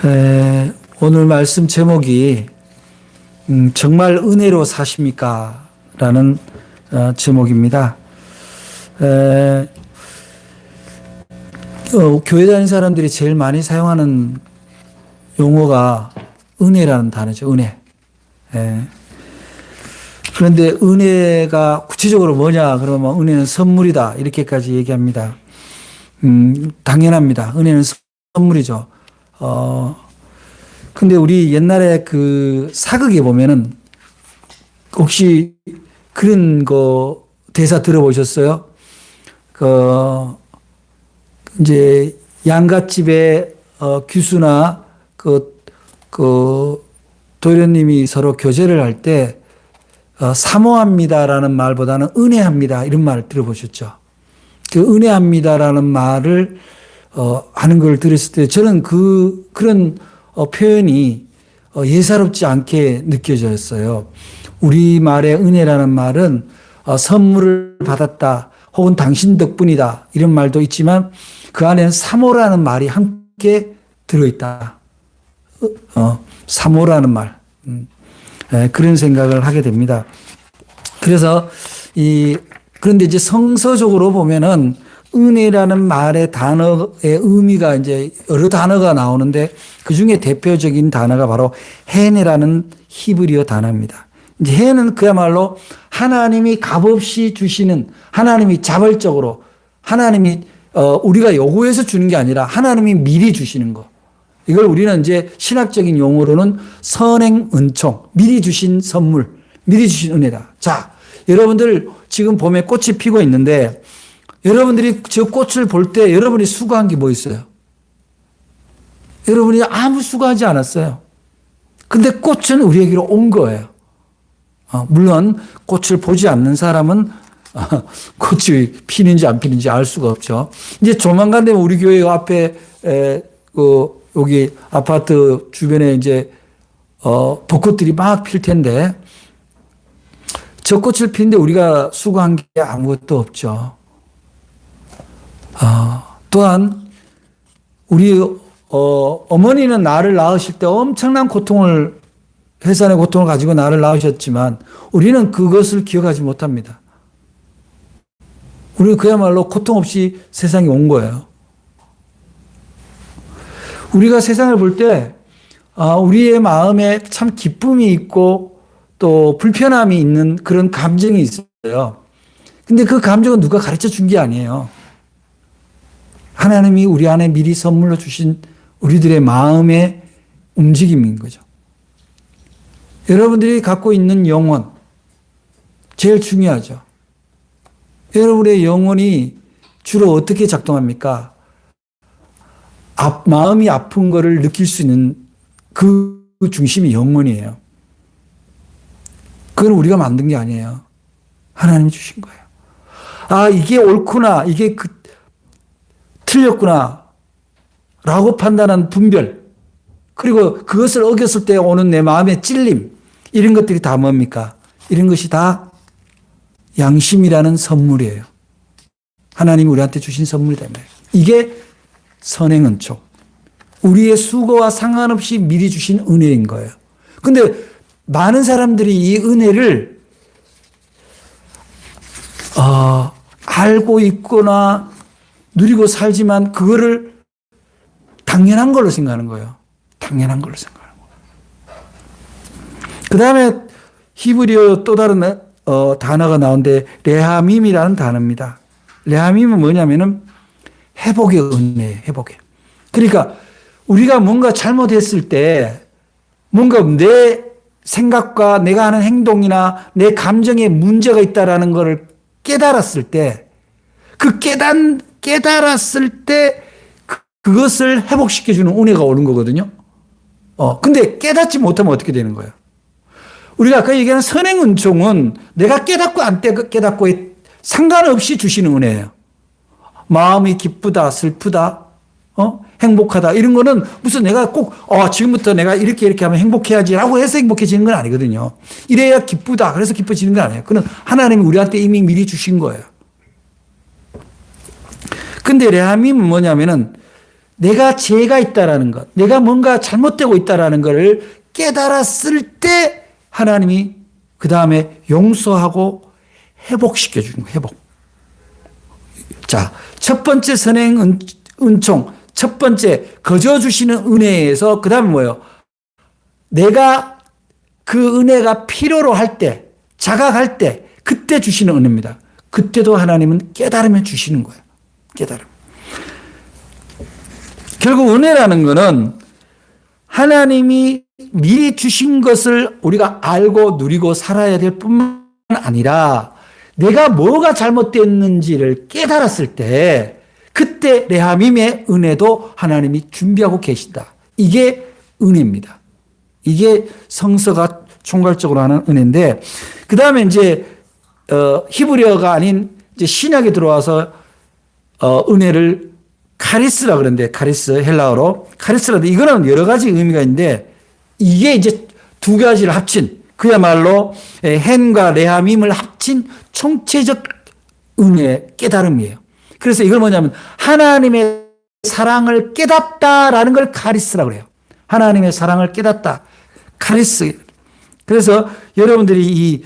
오늘 말씀 제목이 정말 은혜로 사십니까? 라는 제목입니다. 교회 다니는 사람들이 제일 많이 사용하는 용어가 은혜라는 단어죠. 은혜. 그런데 은혜가 구체적으로 뭐냐 그러면 은혜는 선물이다 이렇게까지 얘기합니다. 당연합니다. 은혜는 선물이죠. 근데 우리 옛날에 그 사극에 보면은 혹시 그런 거 대사 들어보셨어요? 이제 양갓집에 규수나 도련님이 서로 교제를 할 때 사모합니다라는 말보다는 은혜합니다 이런 말 들어보셨죠? 그 은혜합니다라는 말을 하는 걸 들었을 때 저는 그런 표현이 예사롭지 않게 느껴졌어요. 우리말의 은혜라는 말은 선물을 받았다 혹은 당신 덕분이다 이런 말도 있지만 그 안에는 사모라는 말이 함께 들어있다. 사모라는 말. 그런 생각을 하게 됩니다. 그래서 그런데 이제 성서적으로 보면은 은혜라는 말의 단어의 의미가 이제 여러 단어가 나오는데 그 중에 대표적인 단어가 바로 헤네라는 히브리어 단어입니다. 이제 헤는 그야말로 하나님이 값없이 주시는 하나님이 자발적으로 하나님이 우리가 요구해서 주는 게 아니라 하나님이 미리 주시는 거. 이걸 우리는 이제 신학적인 용어로는 선행 은총, 미리 주신 선물, 미리 주신 은혜다. 자, 여러분들 지금 봄에 꽃이 피고 있는데 여러분들이 저 꽃을 볼 때 여러분이 수고한 게 뭐 있어요? 여러분이 아무 수고하지 않았어요. 근데 꽃은 우리에게로 온 거예요. 물론 꽃을 보지 않는 사람은 꽃이 피는지 안 피는지 알 수가 없죠. 이제 조만간 되면 우리 교회 앞에 여기 아파트 주변에 이제 벚꽃들이 막 필 텐데 저 꽃을 피는데 우리가 수고한 게 아무것도 없죠. 또한 우리 어머니는 나를 낳으실 때 엄청난 해산의 고통을 가지고 나를 낳으셨지만 우리는 그것을 기억하지 못합니다. 우리는 그야말로 고통 없이 세상에 온 거예요. 우리가 세상을 볼 때 우리의 마음에 참 기쁨이 있고 또 불편함이 있는 그런 감정이 있어요. 근데 그 감정은 누가 가르쳐 준 게 아니에요. 하나님이 우리 안에 미리 선물로 주신 우리들의 마음의 움직임인 거죠. 여러분들이 갖고 있는 영혼, 제일 중요하죠. 여러분의 영혼이 주로 어떻게 작동합니까? 마음이 아픈 거를 느낄 수 있는 그 중심이 영혼이에요. 그건 우리가 만든 게 아니에요. 하나님이 주신 거예요. 이게 옳구나, 이게 틀렸구나 라고 판단한 분별, 그리고 그것을 어겼을 때 오는 내 마음의 찔림, 이런 것들이 다 뭡니까? 이런 것이 다 양심이라는 선물이에요. 하나님이 우리한테 주신 선물이다. 이게 선행은총, 우리의 수고와 상관없이 미리 주신 은혜인 거예요. 근데 많은 사람들이 이 은혜를 알고 있거나 누리고 살지만 그거를 당연한 걸로 생각하는 거예요. 당연한 걸로 생각하는 거예요. 그 다음에 히브리어 또 다른 단어가 나오는데 레하밈이라는 단어입니다. 레하밈은 뭐냐면은 회복의 은혜예요. 회복의. 그러니까 우리가 뭔가 잘못했을 때 뭔가 내 생각과 내가 하는 행동이나 내 감정에 문제가 있다라는 것을 깨달았을 때 그 깨달았을 때 그것을 회복시켜주는 은혜가 오는 거거든요. 근데 깨닫지 못하면 어떻게 되는 거예요? 우리가 아까 얘기하는 선행은총은 내가 깨닫고 안 깨닫고에 상관없이 주시는 은혜예요. 마음이 기쁘다, 슬프다, 행복하다 이런 거는 무슨 내가 꼭 지금부터 내가 이렇게 하면 행복해야지라고 해서 행복해지는 건 아니거든요. 이래야 기쁘다 그래서 기뻐지는 건 아니에요. 그건 하나님이 우리한테 이미 미리 주신 거예요. 근데 레하밈은 뭐냐면은 내가 죄가 있다라는 것, 내가 뭔가 잘못되고 있다라는 것을 깨달았을 때 하나님이 그 다음에 용서하고 회복시켜 주는 거예요. 회복. 자, 첫 번째 선행 은총, 첫 번째 거저 주시는 은혜에서 그 다음에 뭐예요? 내가 그 은혜가 필요로 할 때, 자각할 때, 그때 주시는 은혜입니다. 그때도 하나님은 깨달으면 주시는 거예요. 깨달음. 결국 은혜라는 것은 하나님이 미리 주신 것을 우리가 알고 누리고 살아야 될 뿐만 아니라 내가 뭐가 잘못됐는지를 깨달았을 때 그때 레하밈의 은혜도 하나님이 준비하고 계신다. 이게 은혜입니다. 이게 성서가 총괄적으로 하는 은혜인데 그 다음에 이제 히브리어가 아닌 이제 신약에 들어와서 은혜를 카리스라 그러는데 카리스 헬라어로 카리스라도 이거는 여러 가지 의미가 있는데 이게 이제 두 가지를 합친 그야말로 헨과 레하밈을 합친 총체적 은혜 깨달음이에요. 그래서 이걸 뭐냐면 하나님의 사랑을 깨닫다라는 걸 카리스라고 그래요. 하나님의 사랑을 깨닫다. 카리스. 그래서 여러분들이 이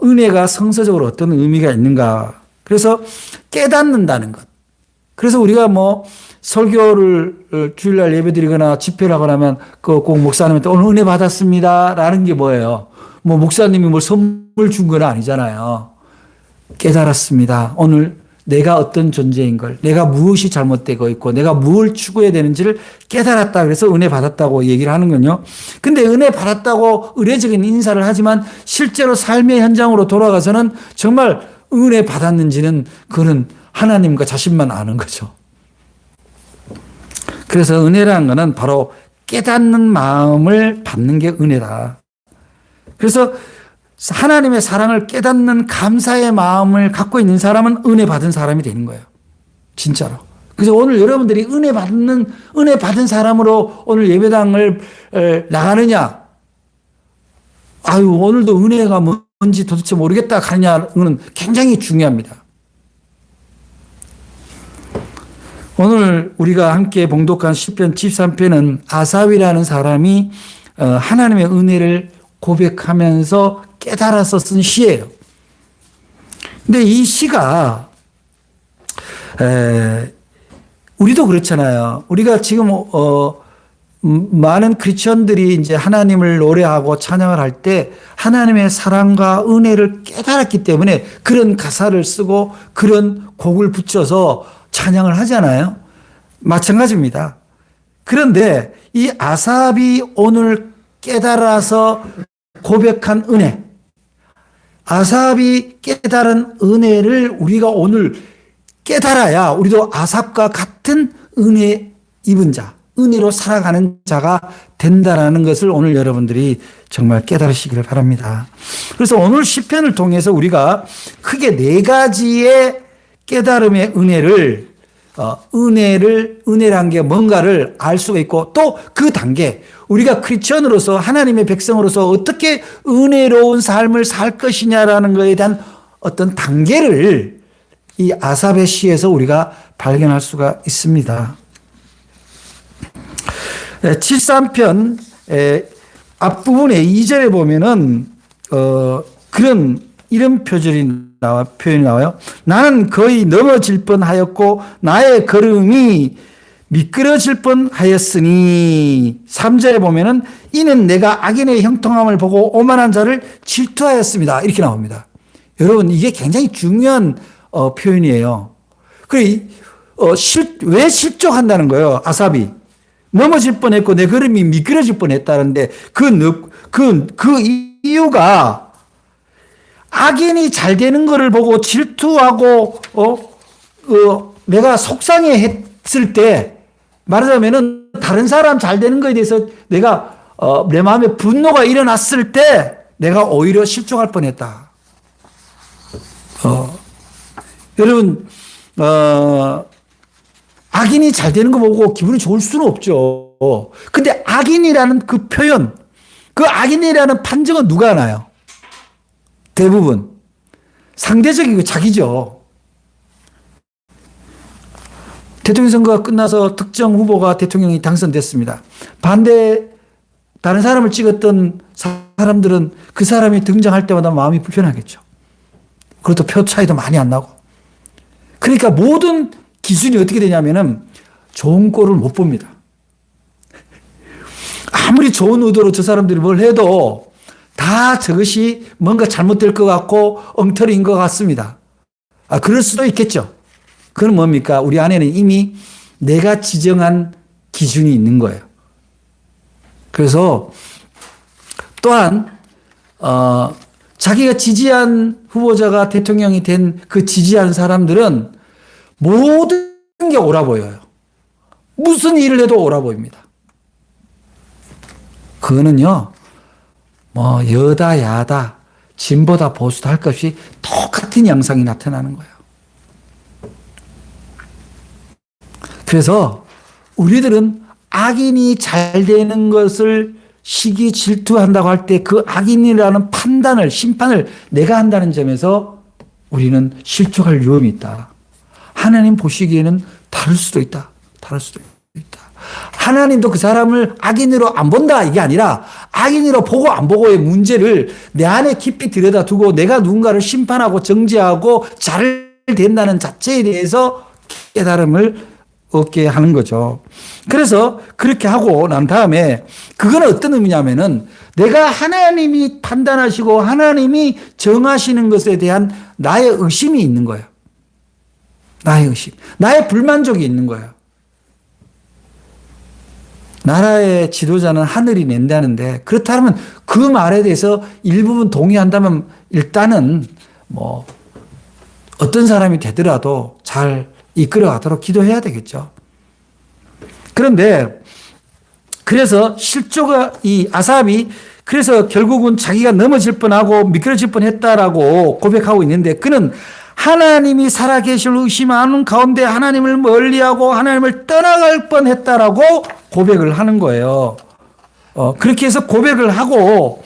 은혜가 성서적으로 어떤 의미가 있는가. 그래서 깨닫는다는 것. 그래서 우리가 뭐 설교를 주일날 예배드리거나 집회를 하거나 하면 그 꼭 목사님한테 오늘 은혜 받았습니다라는 게 뭐예요? 뭐 목사님이 뭘 선물 준 건 아니잖아요. 깨달았습니다. 오늘 내가 어떤 존재인 걸, 내가 무엇이 잘못되고 있고 내가 무엇을 추구해야 되는지를 깨달았다. 그래서 은혜 받았다고 얘기를 하는군요. 근데 은혜 받았다고 의례적인 인사를 하지만 실제로 삶의 현장으로 돌아가서는 정말 은혜 받았는지는 그는 하나님과 자신만 아는 거죠. 그래서 은혜라는 것은 바로 깨닫는 마음을 받는 게 은혜다. 그래서 하나님의 사랑을 깨닫는 감사의 마음을 갖고 있는 사람은 은혜 받은 사람이 되는 거예요. 진짜로. 그래서 오늘 여러분들이 은혜 받은 사람으로 오늘 예배당을 나가느냐? 아유, 오늘도 은혜가 뭔지 도대체 모르겠다 가느냐는 굉장히 중요합니다. 오늘 우리가 함께 봉독한 시편 13편은 아삽이라는 사람이 하나님의 은혜를 고백하면서 깨달아서 쓴 시예요. 근데 이 시가 우리도 그렇잖아요. 우리가 지금 많은 크리스천들이 이제 하나님을 노래하고 찬양을 할 때 하나님의 사랑과 은혜를 깨달았기 때문에 그런 가사를 쓰고 그런 곡을 붙여서 찬양을 하잖아요. 마찬가지입니다. 그런데 이 아삽이 오늘 깨달아서 고백한 은혜, 아삽이 깨달은 은혜를 우리가 오늘 깨달아야 우리도 아삽과 같은 은혜 입은 자, 은혜로 살아가는 자가 된다라는 것을 오늘 여러분들이 정말 깨달으시기를 바랍니다. 그래서 오늘 시편을 통해서 우리가 크게 네 가지의 깨달음의 은혜란 게 뭔가를 알 수가 있고 또 그 단계, 우리가 크리스천으로서 하나님의 백성으로서 어떻게 은혜로운 삶을 살 것이냐라는 것에 대한 어떤 단계를 이 아삽의 시에서 우리가 발견할 수가 있습니다. 73편 앞부분에 2절에 보면은 이런 표현이 나와요. 나는 거의 넘어질 뻔하였고 나의 걸음이 미끄러질 뻔하였으니 3절에 보면은 이는 내가 악인의 형통함을 보고 오만한 자를 질투하였습니다. 이렇게 나옵니다. 여러분 이게 굉장히 중요한 표현이에요. 왜 실족한다는 거예요? 아삽이 넘어질 뻔했고 내 걸음이 미끄러질 뻔했다는데 그 이유가 악인이 잘 되는 것을 보고 질투하고 내가 속상해했을 때 말하자면은 다른 사람 잘 되는 것에 대해서 내가 내 마음에 분노가 일어났을 때 내가 오히려 실족할 뻔했다. 여러분 악인이 잘 되는 거 보고 기분이 좋을 수는 없죠. 근데 악인이라는 그 표현, 그 악인이라는 판정은 누가 하나요? 대부분 상대적이고 자기죠. 대통령 선거가 끝나서 특정 후보가 대통령이 당선됐습니다. 다른 사람을 찍었던 사람들은 그 사람이 등장할 때마다 마음이 불편하겠죠. 그것도 표 차이도 많이 안 나고. 그러니까 모든 기준이 어떻게 되냐면은 좋은 꼴을 못 봅니다. 아무리 좋은 의도로 저 사람들이 뭘 해도 다 저것이 뭔가 잘못될 것 같고 엉터리인 것 같습니다. 그럴 수도 있겠죠. 그건 뭡니까? 우리 안에는 이미 내가 지정한 기준이 있는 거예요. 그래서 또한 자기가 지지한 후보자가 대통령이 된 그 지지한 사람들은 모든 게 옳아 보여요. 무슨 일을 해도 옳아 보입니다. 그거는요, 여다, 야다, 진보다, 보수다 할 것이 똑같은 양상이 나타나는 거예요. 그래서 우리들은 악인이 잘 되는 것을 시기 질투한다고 할 때 그 악인이라는 판단을, 심판을 내가 한다는 점에서 우리는 실족할 위험이 있다. 하나님 보시기에는 다를 수도 있다. 다를 수도 있다. 하나님도 그 사람을 악인으로 안 본다 이게 아니라 악인으로 보고 안 보고의 문제를 내 안에 깊이 들여다두고 내가 누군가를 심판하고 정죄하고 잘 된다는 자체에 대해서 깨달음을 얻게 하는 거죠. 그래서 그렇게 하고 난 다음에 그건 어떤 의미냐면은 내가 하나님이 판단하시고 하나님이 정하시는 것에 대한 나의 의심이 있는 거예요. 나의 의심. 나의 불만족이 있는 거예요. 나라의 지도자는 하늘이 낸다는데 그렇다면 그 말에 대해서 일부분 동의한다면 일단은 어떤 사람이 되더라도 잘 이끌어가도록 기도해야 되겠죠. 그런데 그래서 이 아삽이 그래서 결국은 자기가 넘어질 뻔하고 미끄러질 뻔했다라고 고백하고 있는데 그는 하나님이 살아계실 의심하는 가운데 하나님을 멀리하고 하나님을 떠나갈 뻔했다라고 고백을 하는 거예요. 그렇게 해서 고백을 하고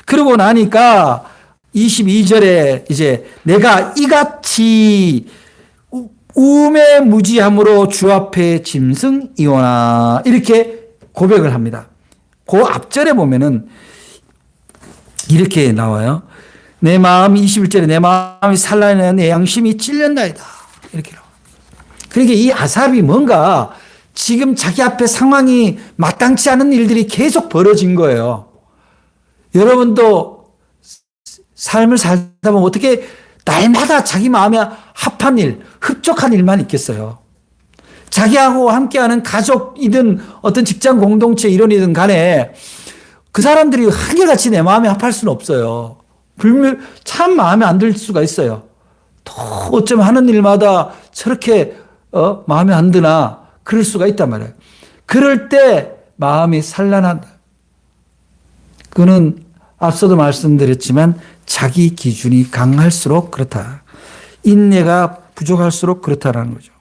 그러고 나니까 22절에 이제 내가 이같이 우매무지함으로 주 앞에 짐승이오나 이렇게 고백을 합니다. 그 앞절에 보면은 이렇게 나와요. 내 마음이 21절에 내 마음이 산란하여 내 양심이 찔렸나이다. 이렇게 나와요. 그러니까 이 아삽이 뭔가 지금 자기 앞에 상황이 마땅치 않은 일들이 계속 벌어진 거예요. 여러분도 삶을 살다 보면 어떻게 날마다 자기 마음에 합한 일, 흡족한 일만 있겠어요. 자기하고 함께하는 가족이든 어떤 직장 공동체 일원이든 간에 그 사람들이 한결같이 내 마음에 합할 수는 없어요. 참 마음에 안 들 수가 있어요. 또 어쩜 하는 일마다 저렇게 마음에 안 드나 그럴 수가 있단 말이에요. 그럴 때 마음이 산란한다. 그는 앞서도 말씀드렸지만 자기 기준이 강할수록 그렇다. 인내가 부족할수록 그렇다라는 거죠.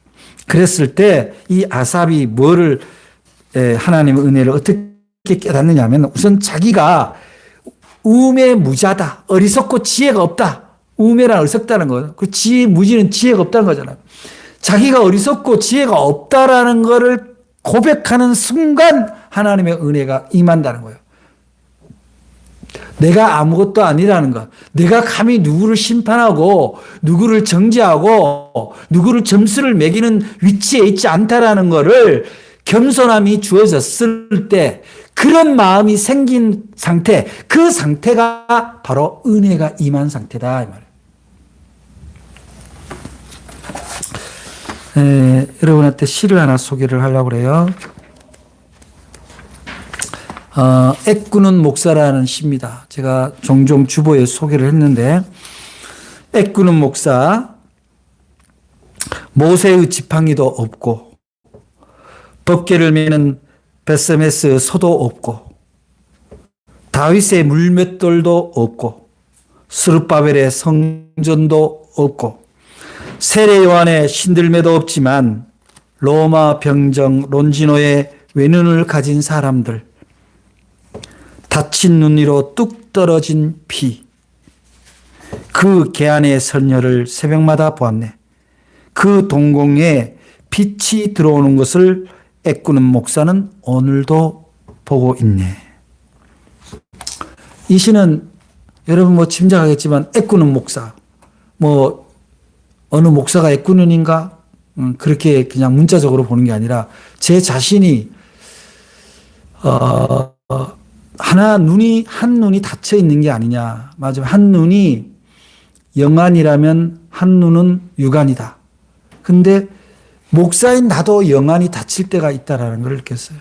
그랬을 때 이 아삽이 뭐를 하나님의 은혜를 어떻게 깨닫느냐 하면 우선 자기가 우매무자다. 어리석고 지혜가 없다. 우매란 어리석다는 거예요. 그 무지는 지혜가 없다는 거잖아요. 자기가 어리석고 지혜가 없다라는 거를 고백하는 순간 하나님의 은혜가 임한다는 거예요. 내가 아무것도 아니라는 것. 내가 감히 누구를 심판하고 누구를 정죄하고 누구를 점수를 매기는 위치에 있지 않다라는 거를 겸손함이 주어졌을 때 그런 마음이 생긴 상태, 그 상태가 바로 은혜가 임한 상태다 이 말이에요. 여러분한테 시를 하나 소개를 하려고 그래요. 애꾸는 목사라는 시입니다. 제가 종종 주보에 소개를 했는데 애꾸는 목사 모세의 지팡이도 없고 법궤를 메는 베스메스 소도 없고 다윗의 물맷돌도 없고 스룹바벨의 성전도 없고 세례 요한의 신들매도 없지만 로마 병정 론지노의 외눈을 가진 사람들 다친 눈 위로 뚝 떨어진 피. 그 개안의 선녀를 새벽마다 보았네. 그 동공에 빛이 들어오는 것을 애꾸는 목사는 오늘도 보고 있네. 이 시는 여러분 뭐 짐작하겠지만 애꾸는 목사, 뭐 어느 목사가 애꾸는인가 그렇게 그냥 문자적으로 보는 게 아니라 제 자신이 한 눈이 닫혀 있는 게 아니냐. 맞아요. 한 눈이 영안이라면 한 눈은 육안이다. 근데 목사인 나도 영안이 닫힐 때가 있다라는 걸 느꼈어요.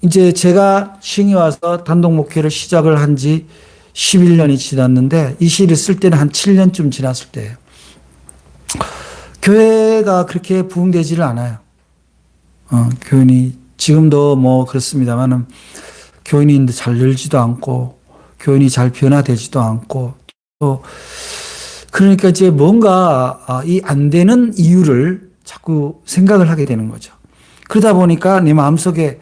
이제 제가 싱이 와서 단독 목회를 시작을 한 지 11년이 지났는데 이 시를 쓸 때는 한 7년쯤 지났을 때예요. 교회가 그렇게 부흥되지를 않아요. 교인이 지금도 뭐 그렇습니다만은 교인이 잘 늘지도 않고 교인이 잘 변화되지도 않고 또 그러니까 이제 뭔가 이 안 되는 이유를 자꾸 생각을 하게 되는 거죠. 그러다 보니까 내 마음속에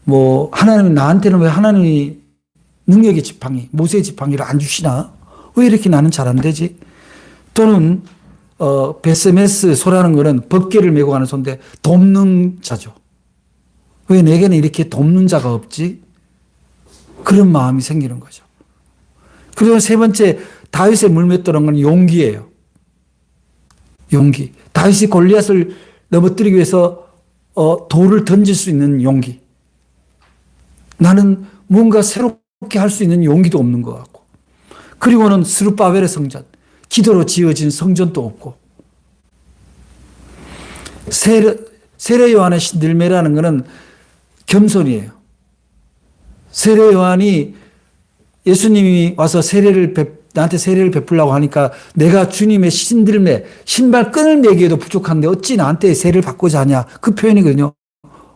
뭐 하나님이 나한테는 왜 하나님이 능력의 지팡이, 모세의 지팡이를 안 주시나? 왜 이렇게 나는 잘 안 되지? 또는 베세메스 소라는 거는 법궤를 메고 가는 소인데 돕는 자죠. 왜 내게는 이렇게 돕는 자가 없지? 그런 마음이 생기는 거죠. 그리고 세 번째 다윗의 물맷돌은 건 용기예요. 용기. 다윗이 골리앗을 넘어뜨리기 위해서 돌을 던질 수 있는 용기. 나는 뭔가 새롭게 할 수 있는 용기도 없는 것 같고. 그리고는 스룹바벨의 성전. 기도로 지어진 성전도 없고. 세례 요한의 신들매라는 것은 겸손이에요. 세례 요한이 예수님이 와서 나한테 세례를 베풀라고 하니까 내가 주님의 신들매, 신발 끈을 매기에도 부족한데 어찌 나한테 세례를 받고자 하냐. 그 표현이거든요.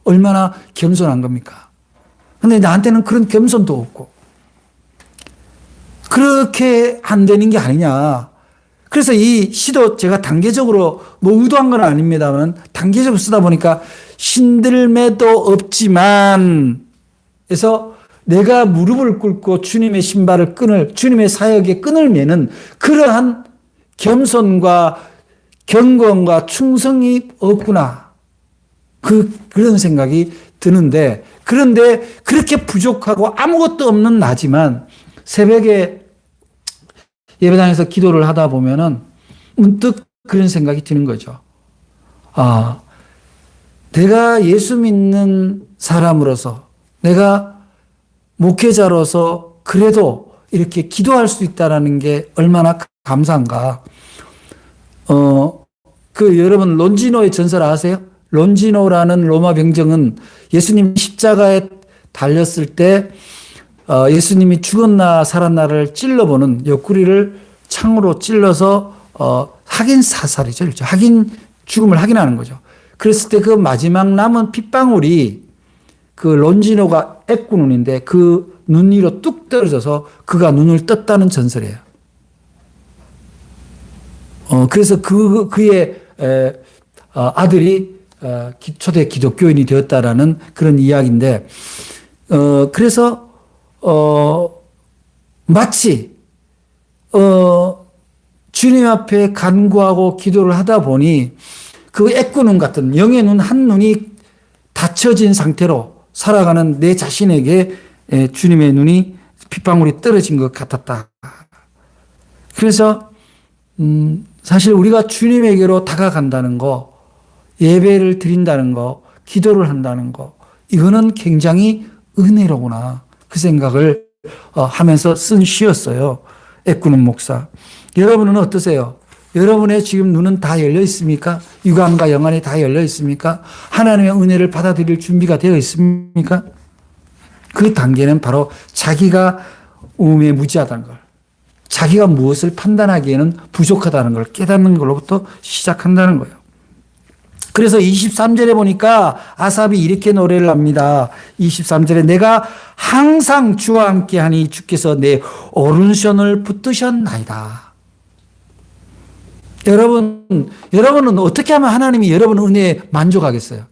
얼마나 겸손한 겁니까? 근데 나한테는 그런 겸손도 없고. 그렇게 안 되는 게 아니냐. 그래서 이 시도 제가 단계적으로 뭐 의도한 건 아닙니다만 단계적으로 쓰다 보니까 신들매도 없지만 그래서 내가 무릎을 꿇고 주님의 신발을 주님의 사역의 끈을 매는 그러한 겸손과 경건과 충성이 없구나. 그런 생각이 드는데 그런데 그렇게 부족하고 아무것도 없는 나지만 새벽에 예배당에서 기도를 하다 보면은 문득 그런 생각이 드는 거죠. 내가 예수 믿는 사람으로서 내가 목회자로서 그래도 이렇게 기도할 수 있다는 게 얼마나 감사한가. 여러분 론지노의 전설 아세요? 론지노라는 로마 병정은 예수님 십자가에 달렸을 때 예수님이 죽었나 살았나를 찔러보는 옆구리를 창으로 찔러서 확인 사살이죠. 죽음을 확인하는 거죠. 그랬을 때 그 마지막 남은 핏방울이 그 론지노가 애꾸눈인데 그 눈 위로 뚝 떨어져서 그가 눈을 떴다는 전설이에요. 그래서 그의 아들이 초대 기독교인이 되었다라는 그런 이야기인데, 그래서 마치 주님 앞에 간구하고 기도를 하다 보니 그 애꾸눈 같은 영의 눈 한 눈이 닫혀진 상태로 살아가는 내 자신에게 주님의 눈이 핏방울이 떨어진 것 같았다. 그래서 사실 우리가 주님에게로 다가간다는 거, 예배를 드린다는 거, 기도를 한다는 거, 이거는 굉장히 은혜로구나. 그 생각을 하면서 쓴 시였어요. 애꾸는 목사. 여러분은 어떠세요? 여러분의 지금 눈은 다 열려 있습니까? 육안과 영안이 다 열려 있습니까? 하나님의 은혜를 받아들일 준비가 되어 있습니까? 그 단계는 바로 자기가 우매무지하다는 걸, 자기가 무엇을 판단하기에는 부족하다는 걸 깨닫는 걸로부터 시작한다는 거예요. 그래서 23절에 보니까 아삽이 이렇게 노래를 합니다. 23절에 내가 항상 주와 함께하니 주께서 내 오른손을 붙드셨나이다. 여러분은 어떻게 하면 하나님이 여러분 은혜에 만족하겠어요?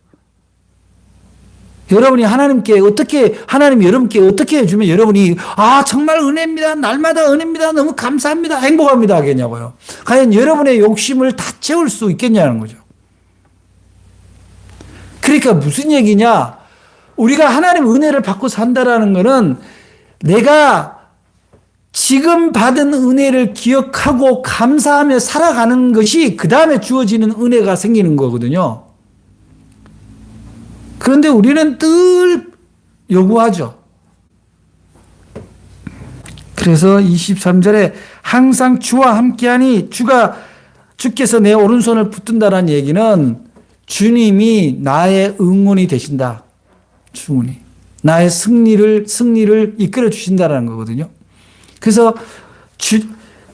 여러분이 하나님이 여러분께 어떻게 해주면 여러분이, 정말 은혜입니다. 날마다 은혜입니다. 너무 감사합니다. 행복합니다. 하겠냐고요. 과연 여러분의 욕심을 다 채울 수 있겠냐는 거죠. 그러니까 무슨 얘기냐? 우리가 하나님 은혜를 받고 산다라는 것은 내가 지금 받은 은혜를 기억하고 감사하며 살아가는 것이 그 다음에 주어지는 은혜가 생기는 거거든요. 그런데 우리는 늘 요구하죠. 그래서 23절에 항상 주와 함께하니 주께서 내 오른손을 붙든다는 얘기는 주님이 나의 응원이 되신다. 주님이 나의 승리를 이끌어 주신다는 거거든요. 그래서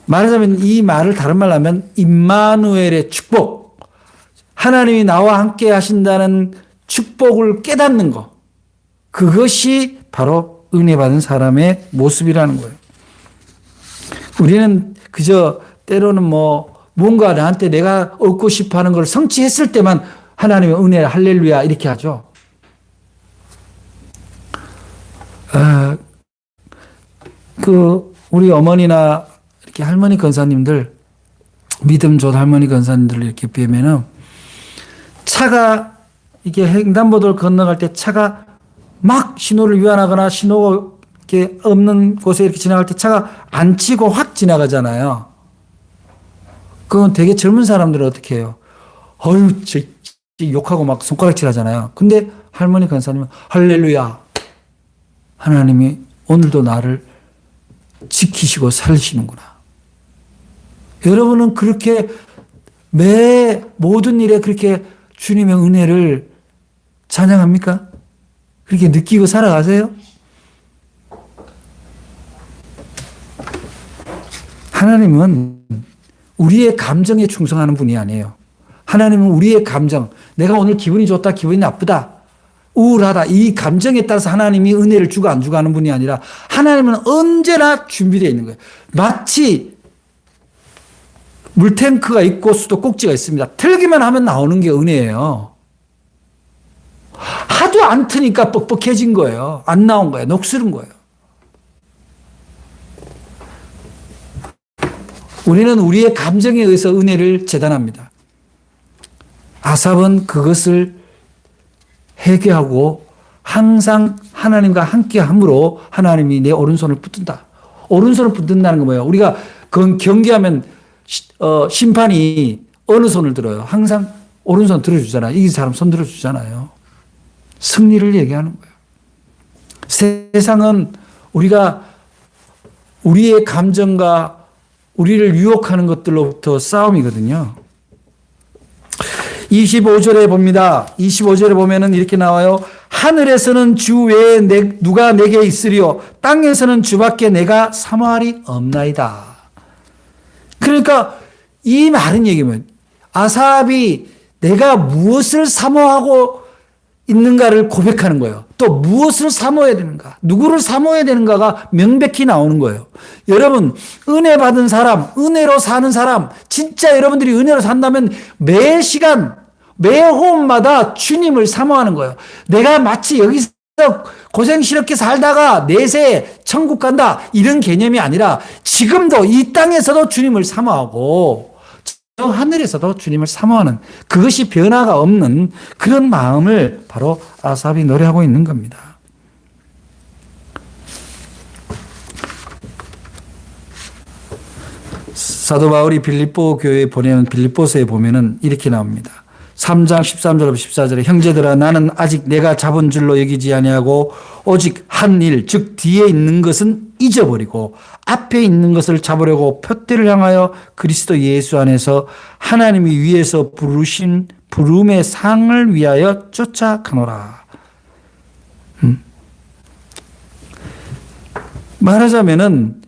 말하자면 이 말을 다른 말로 하면 임마누엘의 축복, 하나님이 나와 함께 하신다는 축복을 깨닫는 것, 그것이 바로 은혜 받은 사람의 모습이라는 거예요. 우리는 그저 때로는 뭔가 나한테 내가 얻고 싶어 하는 걸 성취했을 때만 하나님의 은혜 할렐루야 이렇게 하죠. 우리 어머니나 이렇게 할머니 권사님들, 믿음 좋은 할머니 권사님들 이렇게 뵈면은 차가 이게 횡단보도를 건너갈 때 차가 막 신호를 위반하거나 신호가 이렇게 없는 곳에 이렇게 지나갈 때 차가 안 치고 확 지나가잖아요. 그건 되게 젊은 사람들은 어떻게 해요? 욕하고 막 손가락질 하잖아요. 근데 할머니 권사님은 할렐루야. 하나님이 오늘도 나를 지키시고 살리시는구나. 여러분은 그렇게 매 모든 일에 그렇게 주님의 은혜를 찬양합니까? 그렇게 느끼고 살아가세요? 하나님은 우리의 감정에 충성하는 분이 아니에요. 하나님은 우리의 감정, 내가 오늘 기분이 좋다, 기분이 나쁘다, 우울하다, 이 감정에 따라서 하나님이 은혜를 주고 안 주고 하는 분이 아니라 하나님은 언제나 준비되어 있는 거예요. 마치 물탱크가 있고 수도꼭지가 있습니다. 틀기만 하면 나오는 게 은혜예요. 하도 안 트니까 뻑뻑해진 거예요. 안 나온 거예요. 녹슬은 거예요. 우리는 우리의 감정에 의해서 은혜를 재단합니다. 아삽은 그것을 회개하고 항상 하나님과 함께 함으로 하나님이 내 오른손을 붙든다. 오른손을 붙든다는 건 뭐예요? 우리가 경기하면 심판이 어느 손을 들어요? 항상 오른손 들어주잖아요. 이긴 사람 손 들어주잖아요. 승리를 얘기하는 거예요. 세상은 우리가 우리의 감정과 우리를 유혹하는 것들로부터 싸움이거든요. 25절에 봅니다. 25절에 보면은 이렇게 나와요. 하늘에서는 주 외에 누가 내게 있으리요. 땅에서는 주밖에 내가 사모하리 없나이다. 그러니까 이 말은 얘기면 아삽이 내가 무엇을 사모하고 있는가를 고백하는 거예요. 또 무엇을 사모해야 되는가, 누구를 사모해야 되는가가 명백히 나오는 거예요. 여러분, 은혜 받은 사람, 은혜로 사는 사람, 진짜 여러분들이 은혜로 산다면 매 시간, 매 호흡마다 주님을 사모하는 거예요. 내가 마치 여기서 고생스럽게 살다가 내세 천국 간다 이런 개념이 아니라 지금도 이 땅에서도 주님을 사모하고 저 하늘에서도 주님을 사모하는, 그것이 변화가 없는 그런 마음을 바로 아삽이 노래하고 있는 겁니다. 사도 바울이 빌립보 교회에 보내는 빌립보서에 보면은 이렇게 나옵니다. 3장 13절부터 14절에 형제들아 나는 아직 내가 잡은 줄로 여기지 아니하고 오직 한 일, 즉 뒤에 있는 것은 잊어버리고 앞에 있는 것을 잡으려고 표대를 향하여 그리스도 예수 안에서 하나님이 위에서 부르신 부름의 상을 위하여 쫓아가노라. 말하자면은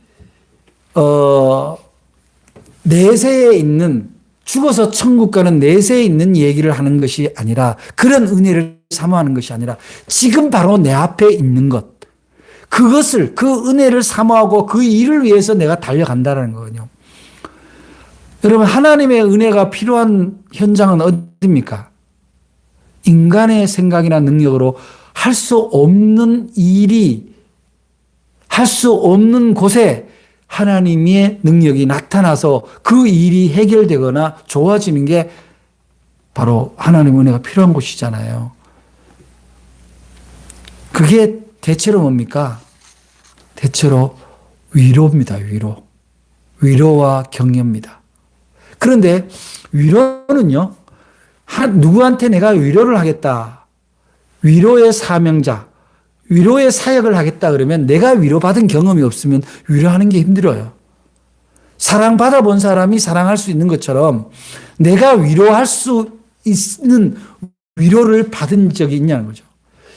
내세에 있는, 죽어서 천국 가는 내세에 있는 얘기를 하는 것이 아니라, 그런 은혜를 사모하는 것이 아니라 지금 바로 내 앞에 있는 것, 그것을, 그 은혜를 사모하고 그 일을 위해서 내가 달려간다는 거거든요. 여러분, 하나님의 은혜가 필요한 현장은 어디입니까? 인간의 생각이나 능력으로 할 수 없는 일이, 할 수 없는 곳에 하나님의 능력이 나타나서 그 일이 해결되거나 좋아지는 게 바로 하나님의 은혜가 필요한 곳이잖아요. 그게 대체로 뭡니까? 대체로 위로입니다. 위로와 격려입니다. 그런데 위로는요, 누구한테 내가 위로를 하겠다, 위로의 사명자, 위로의 사역을 하겠다 그러면 내가 위로받은 경험이 없으면 위로하는 게 힘들어요. 사랑받아 본 사람이 사랑할 수 있는 것처럼 내가 위로할 수 있는 위로를 받은 적이 있냐는 거죠.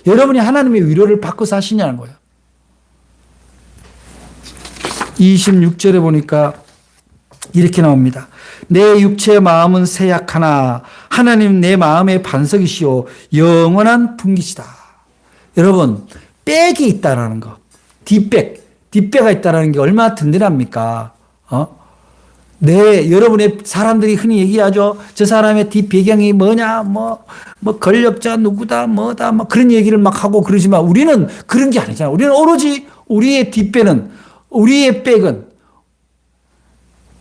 여러분이 하나님의 위로를 받고 사시냐는 거예요. 26절에 보니까 이렇게 나옵니다. 내 육체의 마음은 쇠약하나 하나님 내 마음의 반석이시오 영원한 분기시다. 여러분, 백이 있다라는 거, 뒷배가 있다라는 게 얼마나 든든합니까? 여러분의 사람들이 흔히 얘기하죠. 저 사람의 뒷배경이 뭐냐, 뭐 권력자 누구다, 뭐다, 뭐 그런 얘기를 막 하고 그러지만 우리는 그런 게 아니잖아요. 우리는 오로지 우리의 뒷배는, 우리의 백은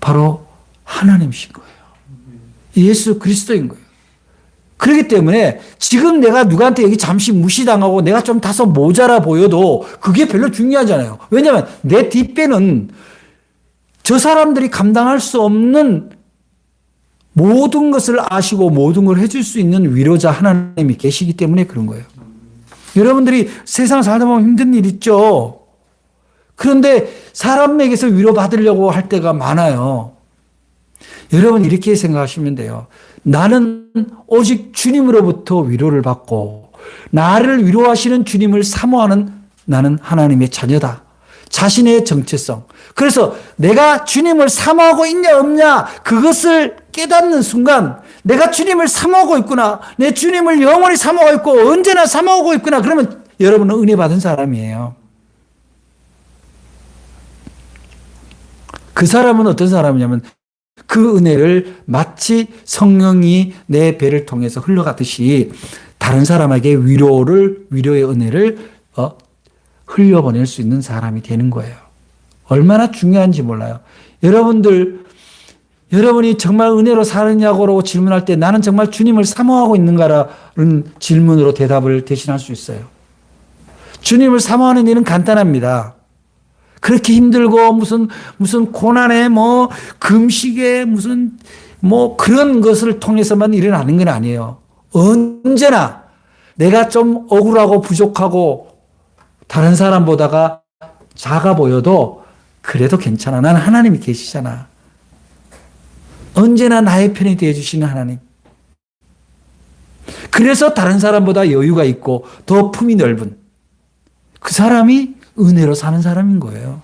바로 하나님이신 거예요. 예수 그리스도인 거예요. 그렇기 때문에 지금 내가 누구한테 여기 잠시 무시당하고 내가 좀 다소 모자라 보여도 그게 별로 중요하잖아요. 왜냐하면 내 뒷배는 저 사람들이 감당할 수 없는 모든 것을 아시고 모든 걸 해줄 수 있는 위로자 하나님이 계시기 때문에 그런 거예요. 여러분들이 세상 살다 보면 힘든 일 있죠. 그런데 사람에게서 위로받으려고 할 때가 많아요. 여러분 이렇게 생각하시면 돼요. 나는 오직 주님으로부터 위로를 받고 나를 위로하시는 주님을 사모하는 나는 하나님의 자녀다. 자신의 정체성. 그래서 내가 주님을 사모하고 있냐 없냐 그것을 깨닫는 순간 내가 주님을 사모하고 있구나. 내 주님을 영원히 사모하고 있고 언제나 사모하고 있구나. 그러면 여러분은 은혜 받은 사람이에요. 그 사람은 어떤 사람이냐면 그 은혜를 마치 성령이 내 배를 통해서 흘러가듯이 다른 사람에게 위로의 은혜를 흘려보낼 수 있는 사람이 되는 거예요. 얼마나 중요한지 몰라요. 여러분이 정말 은혜로 사느냐고 질문할 때 나는 정말 주님을 사모하고 있는가라는 질문으로 대답을 대신할 수 있어요. 주님을 사모하는 일은 간단합니다. 그렇게 힘들고 무슨 고난에 금식에 그런 것을 통해서만 일어나는 건 아니에요. 언제나 내가 좀 억울하고 부족하고 다른 사람보다가 작아 보여도 그래도 괜찮아. 나는 하나님이 계시잖아. 언제나 나의 편이 되어주시는 하나님. 그래서 다른 사람보다 여유가 있고 더 품이 넓은 그 사람이 은혜로 사는 사람인 거예요.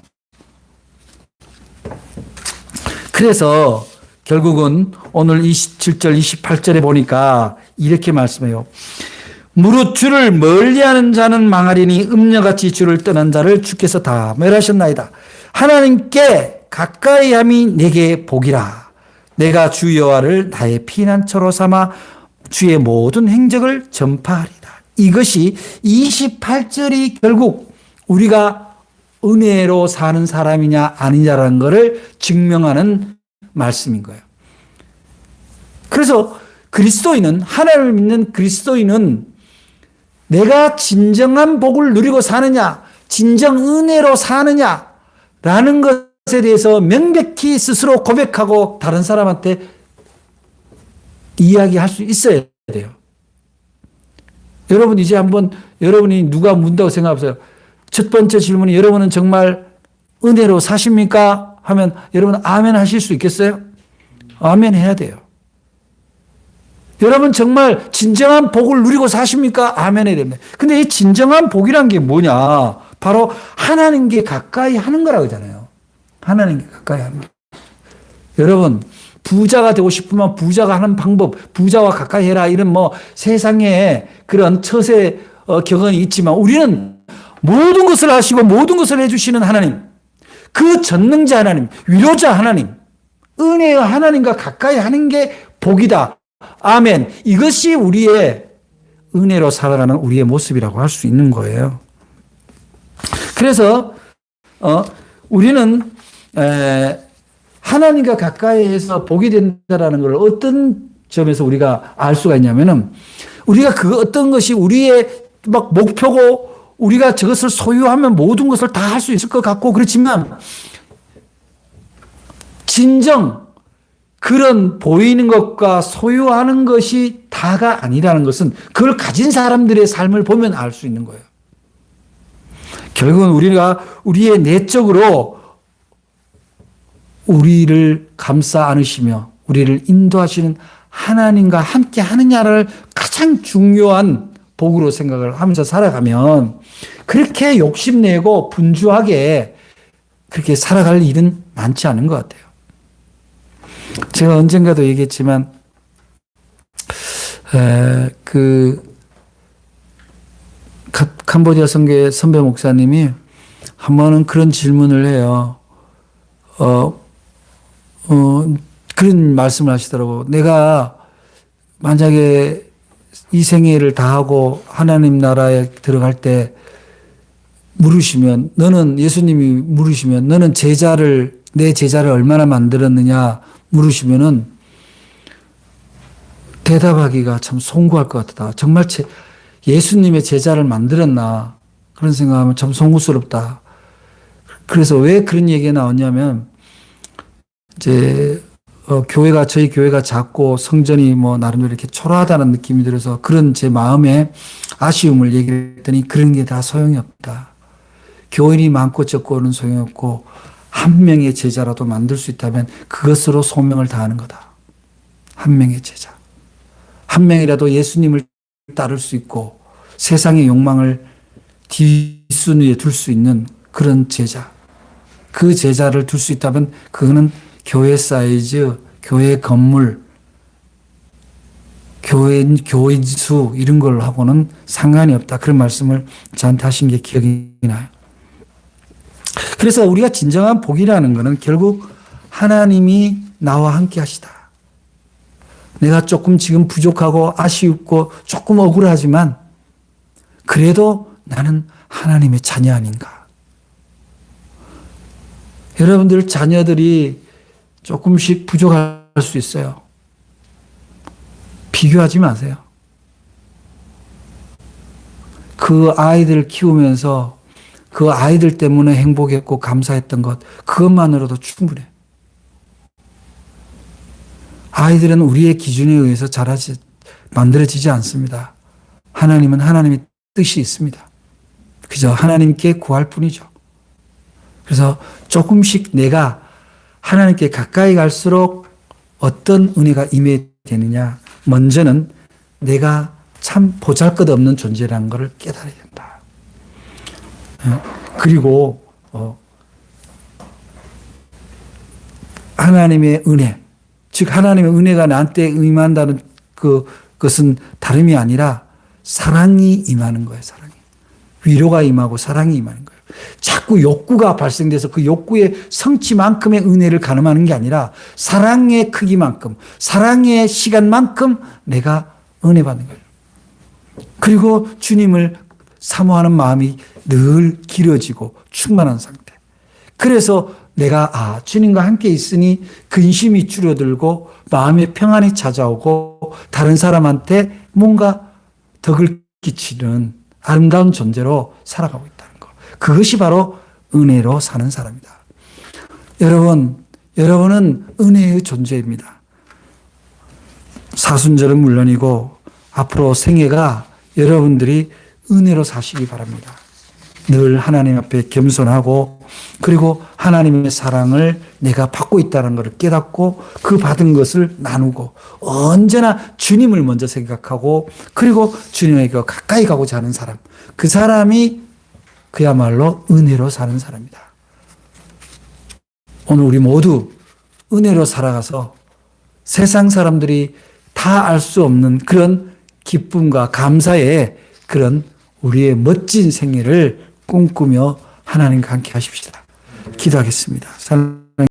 그래서 결국은 오늘 27절, 28절에 보니까 이렇게 말씀해요. 무릇 주를 멀리하는 자는 망하리니 음녀같이 주를 떠난 자를 주께서 다 멸하셨나이다. 하나님께 가까이함이 내게 복이라. 내가 주 여호와를 나의 피난처로 삼아 주의 모든 행적을 전파하리라. 이것이 28절이 결국 우리가 은혜로 사는 사람이냐 아니냐라는 것을 증명하는 말씀인 거예요. 그래서 그리스도인은, 하나님을 믿는 그리스도인은 내가 진정한 복을 누리고 사느냐, 진정 은혜로 사느냐라는 것에 대해서 명백히 스스로 고백하고 다른 사람한테 이야기할 수 있어야 돼요. 여러분 이제 한번 여러분이 누가 묻는다고 생각해보세요. 첫 번째 질문이 여러분은 정말 은혜로 사십니까? 하면 여러분 아멘 하실 수 있겠어요? 아멘 해야 돼요. 여러분 정말 진정한 복을 누리고 사십니까? 아멘 해야 됩니다. 근데 이 진정한 복이란 게 뭐냐? 바로 하나님께 가까이 하는 거라고 하잖아요. 하나님께 가까이 하는 거. 여러분 부자가 되고 싶으면 부자가 하는 방법, 부자와 가까이 해라 이런 세상에 그런 처세 격언이 있지만 우리는 모든 것을 하시고 모든 것을 해주시는 하나님, 그 전능자 하나님, 위로자 하나님, 은혜의 하나님과 가까이 하는 게 복이다. 아멘. 이것이 우리의 은혜로 살아가는 우리의 모습이라고 할 수 있는 거예요. 그래서 우리는 하나님과 가까이에서 복이 된다라는 걸 어떤 점에서 우리가 알 수가 있냐면은 우리가 그 어떤 것이 우리의 막 목표고 우리가 저것을 소유하면 모든 것을 다 할 수 있을 것 같고 그렇지만 진정 그런 보이는 것과 소유하는 것이 다가 아니라는 것은 그걸 가진 사람들의 삶을 보면 알 수 있는 거예요. 결국은 우리가 우리의 내적으로 우리를 감싸 안으시며 우리를 인도하시는 하나님과 함께 하느냐를 가장 중요한 복으로 생각을 하면서 살아가면 그렇게 욕심내고 분주하게 그렇게 살아갈 일은 많지 않은 것 같아요. 제가 언젠가도 얘기했지만 캄보디아 선교회 선배 목사님이 한 번은 그런 질문을 해요. 그런 말씀을 하시더라고. 내가 만약에 이 생애를 다하고 하나님 나라에 들어갈 때 물으시면 예수님이 물으시면 너는 내 제자를 얼마나 만들었느냐 물으시면은 대답하기가 참 송구할 것 같다. 정말 예수님의 제자를 만들었나 그런 생각하면 참 송구스럽다. 그래서 왜 그런 얘기가 나왔냐면 이제 저희 교회가 작고 성전이 나름대로 이렇게 초라하다는 느낌이 들어서 그런 제 마음에 아쉬움을 얘기했더니 그런 게 다 소용이 없다. 교인이 많고 적고는 소용이 없고 한 명의 제자라도 만들 수 있다면 그것으로 소명을 다하는 거다. 한 명의 제자. 한 명이라도 예수님을 따를 수 있고 세상의 욕망을 뒷순위에 둘 수 있는 그런 제자. 그 제자를 둘 수 있다면 그거는 교회 사이즈, 교회 건물, 교인 수 이런 걸로 하고는 상관이 없다. 그런 말씀을 저한테 하신 게 기억이 나요. 그래서 우리가 진정한 복이라는 것은 결국 하나님이 나와 함께 하시다. 내가 조금 지금 부족하고 아쉽고 조금 억울하지만 그래도 나는 하나님의 자녀 아닌가. 여러분들 자녀들이 조금씩 부족할 수 있어요. 비교하지 마세요. 그 아이들 키우면서 그 아이들 때문에 행복했고 감사했던 것, 그것만으로도 충분해. 아이들은 우리의 기준에 의해서 만들어지지 않습니다. 하나님은 하나님의 뜻이 있습니다. 그저 하나님께 구할 뿐이죠. 그래서 조금씩 내가 하나님께 가까이 갈수록 어떤 은혜가 임해되느냐. 먼저는 내가 참 보잘것없는 존재라는 것을 깨달아야 된다. 그리고 하나님의 은혜, 즉 하나님의 은혜가 나한테 임한다는 그것은 다름이 아니라 사랑이 임하는 거예요. 사랑이. 위로가 임하고 사랑이 임하는 거예요. 자꾸 욕구가 발생돼서 그 욕구의 성취만큼의 은혜를 가늠하는 게 아니라 사랑의 크기만큼, 사랑의 시간만큼 내가 은혜 받는 거예요. 그리고 주님을 사모하는 마음이 늘 길어지고 충만한 상태. 그래서 내가 주님과 함께 있으니 근심이 줄어들고 마음의 평안이 찾아오고 다른 사람한테 뭔가 덕을 끼치는 아름다운 존재로 살아가고 있다는 것. 그것이 바로 은혜로 사는 사람이다. 여러분은 은혜의 존재입니다. 사순절은 물론이고 앞으로 생애가 여러분들이 은혜로 사시기 바랍니다. 늘 하나님 앞에 겸손하고 그리고 하나님의 사랑을 내가 받고 있다는 것을 깨닫고 그 받은 것을 나누고 언제나 주님을 먼저 생각하고 그리고 주님에게 가까이 가고자 하는 사람, 그 사람이 그야말로 은혜로 사는 사람이다. 오늘 우리 모두 은혜로 살아가서 세상 사람들이 다 알 수 없는 그런 기쁨과 감사의 그런 우리의 멋진 생애를 꿈꾸며 하나님과 함께 하십시다. 기도하겠습니다.